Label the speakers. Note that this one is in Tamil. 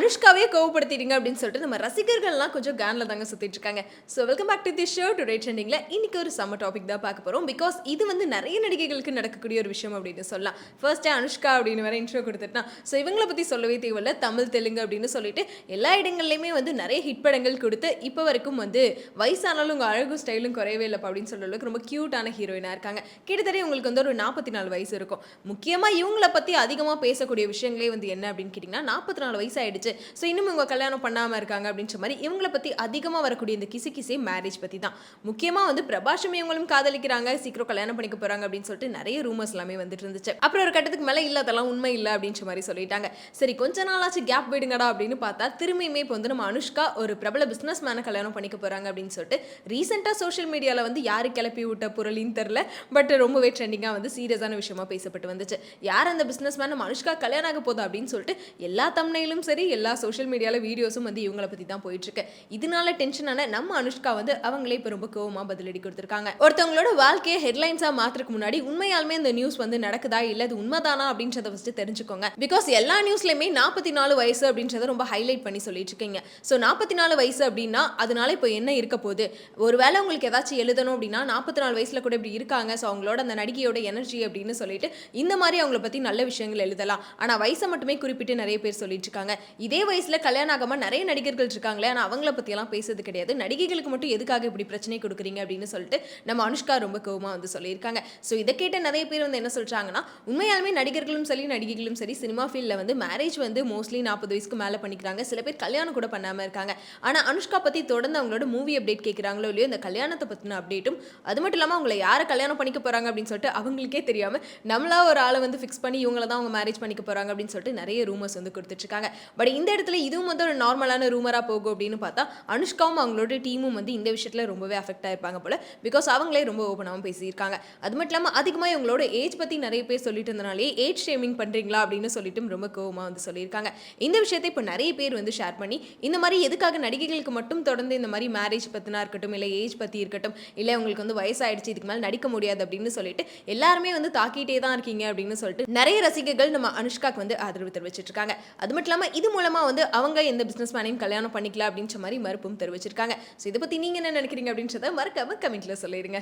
Speaker 1: அனுஷ்காவே கோவப்படுத்திட்டீங்க அப்படின்னு சொல்லிட்டு நம்ம ரசிகர்கள்லாம் கொஞ்சம் கேன்ல தாங்க சுத்திட்டு இருக்காங்க. So welcome back to the show. Today ட்ரெண்டிங்ல இன்னைக்கு ஒரு சம்ம டாபிக் தான் பார்க்க போறோம். பிகாஸ் இது வந்து நிறைய நடிகைகளுக்கு நடக்கக்கூடிய ஒரு விஷயம் அப்படின்னு சொல்லலாம். ஃபர்ஸ்டே அனுஷ்கா அப்படின்னு வேற இன்ட்ரோ கொடுத்துட்டா. ஸோ இவங்களை பத்தி சொல்லவே தேவையில்ல. தமிழ் தெலுங்கு அப்படின்னு சொல்லிட்டு எல்லா இடங்கள்லையுமே வந்து நிறைய ஹிட் படங்கள் கொடுத்து இப்போ வரைக்கும் வந்து வயசானாலும் உங்க அழகும் ஸ்டைலும் குறையவே இல்லை அப்படின்னு சொல்ற அளவுக்கு ரொம்ப கியூட்டான ஹீரோயினா இருக்காங்க. கிட்டத்தட்ட உங்களுக்கு வந்து ஒரு 44 வயசு இருக்கும். முக்கியமா இவங்களை பத்தி அதிகமா பேசக்கூடிய விஷயங்களே வந்து என்ன அப்படின்னு கேட்டீங்கன்னா 44 வயசு ஆயிடுச்சு. ஸோ இன்னும் இவங்க கல்யாணம் பண்ணாமல் இருக்காங்க அப்படின்ற மாதிரி இவங்களை பற்றி அதிகமாக வரக்கூடிய இந்த கிசே மேரேஜ் பற்றி தான். முக்கியமாக வந்து பிரபாஷும் இவங்களும் காதலிக்கிறாங்க, சீக்கிரம் கல்யாணம் பண்ணிக்க போகிறாங்க அப்படின்னு சொல்லிட்டு நிறைய ரூமர்ஸ் எல்லாமே வந்துட்டு இருந்துச்சு. அப்புறம் ஒரு கட்டத்துக்கு மேலே இல்லை அதெல்லாம் உண்மை இல்லை அப்படின்ற மாதிரி சொல்லிட்டாங்க. சரி கொஞ்ச நாளாச்சு கேப் விடுங்கடா அப்படின்னு பார்த்தா திரும்பியுமே இப்போ வந்து நம்ம அனுஷ்கா ஒரு பிரபல பிஸ்னஸ் மேனை கல்யாணம் பண்ணிக்க போகிறாங்க அப்படின்னு சொல்லிட்டு ரீசெண்டாக சோஷியல் மீடியாவில் வந்து யாரு கிளப்பி விட்ட பொருளின்னு தெரில, பட் ரொம்பவே ட்ரெண்டிங்காக வந்து சீரியஸான விஷயமா பேசப்பட்டு வந்துச்சு. யார் அந்த பிஸ்னஸ் மேன் நம்ம அனுஷ்கா கல்யாணம் ஆக போதா அப்படின்னு சொல்லிட்டு எல்லா தம்ப்நெயிலும் சரி எல்லா சோஷியல் மீடியாவில் வீடியோஸும் வந்து இவங்களை பற்றி தான் போயிட்டு இருக்கு. இதனால டென்ஷனான நம்ம அனுஷ்கா வந்து அவங்களே இப்போ ரொம்ப கோவமாக பதிலடி கொடுத்துருக்காங்க. ஒருத்தவங்களோட வாழ்க்கையை ஹெட்லைன்ஸாக மாற்றுறதுக்கு முன்னாடி உண்மையாலுமே இந்த நியூஸ் வந்து நடக்குதா இல்லை அது உண்மைதானா அப்படின்றத ஃபஸ்ட்டு தெரிஞ்சுக்கோங்க. பிகாஸ் எல்லா நியூஸ்லையுமே 44 வயசு அப்படின்றத ரொம்ப ஹைலைட் பண்ணி சொல்லிட்டு இருக்கீங்க. ஸோ 44 வயசு அப்படின்னா அதனால இப்போ என்ன இருக்க போகுது? ஒருவேளை உங்களுக்கு ஏதாச்சும் எழுதணும் அப்படின்னா 44 வயசுல கூட இப்படி இருக்காங்க, ஸோ அவங்களோட அந்த நடிகையோட எனர்ஜி அப்படின்னு சொல்லிட்டு இந்த மாதிரி அவங்கள பற்றி நல்ல விஷயங்கள் எழுதலாம். ஆனால் வயசை மட்டுமே குறிப்பிட்டு நிறைய பேர் சொல்லிட்டு இருக்காங்க. இதே வயசுல கல்யாணம் ஆகாம நிறைய நடிகர்கள் இருக்காங்களே, ஆனால் அவங்கள பற்றியெல்லாம் பேசுறது கிடையாது. நடிகைகளுக்கு மட்டும் எதுக்காக இப்படி பிரச்சனை கொடுக்குறீங்க அப்படின்னு சொல்லிட்டு நம்ம அனுஷ்கா ரொம்ப கோவமாக வந்து சொல்லியிருக்காங்க. ஸோ இதை கேட்ட நிறைய பேர் வந்து என்ன சொல்றாங்கன்னா, உண்மையாலுமே நடிகர்களும் சரி நடிகைகளும் சரி சினிமா ஃபீல்டில் வந்து மேரேஜ் வந்து மோஸ்ட்லி 40 வயசுக்கு மேலே பண்ணிக்கிறாங்க. சில பேர் கல்யாணம் கூட பண்ணாமல் இருக்காங்க. ஆனால் அனுஷ்கா பற்றி தொடர்ந்து அவங்களோட மூவி அப்டேட் கேட்குறாங்களோ இல்லையோ இந்த கல்யாணத்தை பற்றின அப்டேட்டும் அது மட்டும் இல்லாமல் அவங்களை யாரை கல்யாணம் பண்ணிக்க போகிறாங்க அப்படின்னு சொல்லிட்டு அவங்களுக்கே தெரியாமல் நம்மளா ஒரு ஆளை வந்து ஃபிக்ஸ் பண்ணி இவங்கள தான் அவங்க மேரேஜ் பண்ணிக்க போகிறாங்க அப்படின்னு சொல்லிட்டு நிறைய ரூமர்ஸ் வந்து கொடுத்துட்டு இருக்காங்க. பட் இந்த இடத்துல இதுவும் வந்து ஒரு நார்மலான ரூமராக போகும் அப்படின்னு பார்த்தா அனுஷ்காவும் அவங்களோட டீமும் வந்து இந்த விஷயத்தில் ரொம்பவே அஃபெக்ட் ஆயிருப்பாங்க போல. பிகாஸ் அவங்களே ரொம்ப ஓப்பனாகவும் பேசியிருக்காங்க. அது மட்டும் இல்லாமல் அதிகமாக இவங்களோட ஏஜ் பற்றி நிறைய பேர் சொல்லிட்டு இருந்தனாலே ஏஜ் ஷேமிங் பண்ணுறீங்களா அப்படின்னு சொல்லிட்டு ரொம்ப கோவமாக வந்து சொல்லியிருக்காங்க. இந்த விஷயத்தை இப்போ நிறைய பேர் வந்து ஷேர் பண்ணி இந்த மாதிரி எதுக்காக நடிகைகளுக்கு மட்டும் தொடர்ந்து இந்த மாதிரி மேரேஜ் பற்றினா இருக்கட்டும் இல்லை ஏஜ் பற்றி இருக்கட்டும் இல்லை உங்களுக்கு வந்து வயசாயிடுச்சு இதுக்கு மேலே நடிக்க முடியாது அப்படின்னு சொல்லிட்டு எல்லாருமே வந்து தாக்கிட்டே தான் இருக்கீங்க அப்படின்னு சொல்லிட்டு நிறைய ரசிகர்கள் நம்ம அனுஷ்காக்கு வந்து ஆதரவு தெரிவிச்சிட்டு இருக்காங்க. அது மட்டும் இல்லாமல் இது மூலமாக வந்து அவங்க எந்த பிசினஸ் மேனையும் கல்யாணம் பண்ணிக்கலாம் அப்படின்ற மாதிரி மறுப்பும் தெரிவிச்சிருக்காங்க. ஸோ இதை பற்றி நீங்கள் என்ன நினைக்கிறீங்க அப்படின்றத மறக்காம கமெண்ட்ல சொல்லிடுங்க.